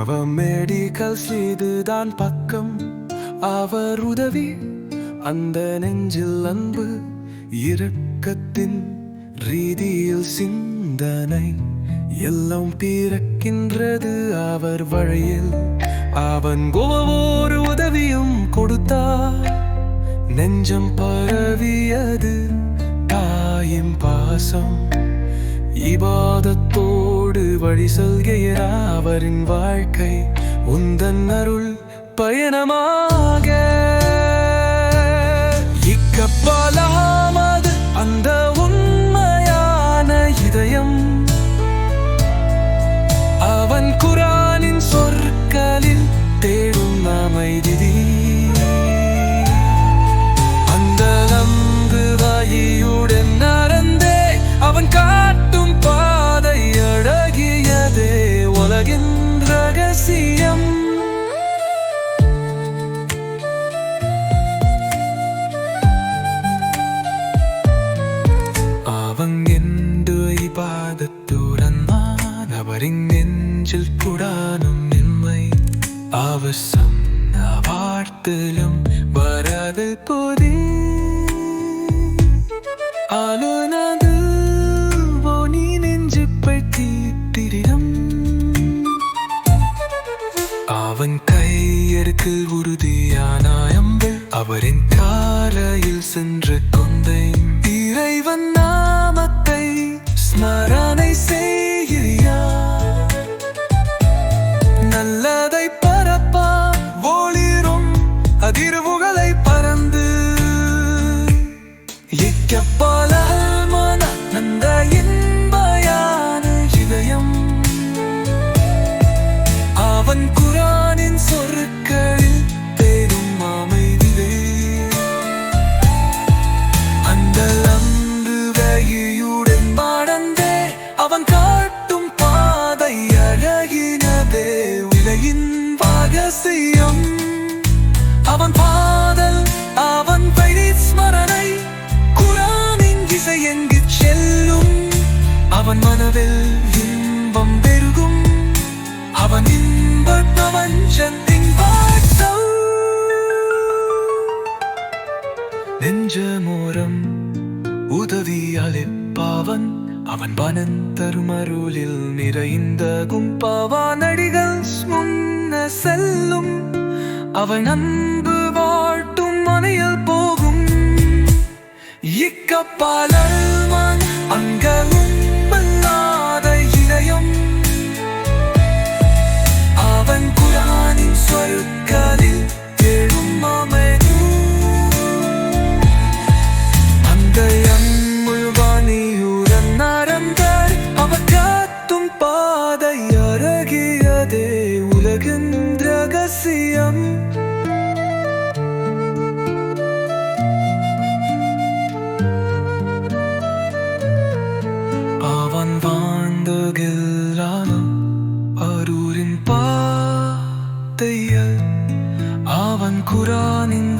அவர் medical செய்துதான் பக்கம், அவர் உதவி அந்த நெஞ்சில் அன்பு, இரக்கத்தின் ரீதியில் சிந்தனை எல்லாம் பிறக்கின்றது அவர் வழியில். அவன் ஒவ்வொரு உதவியும் கொடுத்தார், நெஞ்சம் பரவியது தாயின் பாசம். இபாதத்தோடு வழி செல்கிற அவரின் வாழ்க்கை உந்தன் அருள் பயணமாக. இக்கப்பலாமது அந்த உண்மையான இதயம், அவன் குரானின் சொற்களில் தேடும் அமைதி. அந்த அன்பு வழியுடன் நடந்தே அவன் காட்டும் பாதை அழகியதே உலகின் ரகசியம். அவன் என்று இபாதத்துடன் அவரின் நெஞ்சில் கூடானும் நின்மை, அவர் சொன்ன வார்த்தையிலும் வராது போதே ஆளுநது போனி நெஞ்சு பற்றி திரிடம். அவன் கையெடுக்கு உறுதியான அம்பல், அவரின் காலையில் சென்று கொண்டேன். இறைவன் நாமத்தை ஸ்மரணை செய்கிறார், நல்லதை பரப்பா ஒளிரும் அதிர்வுகளை பறந்து. இக்கப்பலாமன அந்த இன்பயான இதயம், அவன் குரானின் சொற்களில் தேடும் அமைதியே. அந்த அன்பு வழியுடன் நடந்தே அவன் காட்டும் பாதை அழகினதே உலகின் ரகசியம். அவன் பாதல், அவன் வழி ஸ்மரணை, குரானின் இசை எங்கு செல்லும். அவன் மனதில் இன்பம் பெருகும், அவன் இன்ப பிரபஞ்சத்தின் வாசல். நெஞ்சமோரம் உதவி அளிப்பவன், அவன் வனன் தருமருளில் நிறைந்த கும்பவான் அடிகள் முன்ன செல்லும். அவன் அன்பு வாழ்த்தும் மனையில் போகும். இக்கப்பலாமன் அங்க உண்மையில்லாத இதயம், அவன் குரானின் சொற்களில் தேடும் அமைதி. அந்த அன்புவாணியுடன் நடந்தார், அவர் காட்டும் பாதை அழகியதே உலகின் ரகசியம். அவன் வாழ்ந்தகில்லான அரூரின் பாதையில், அவன் குரானின்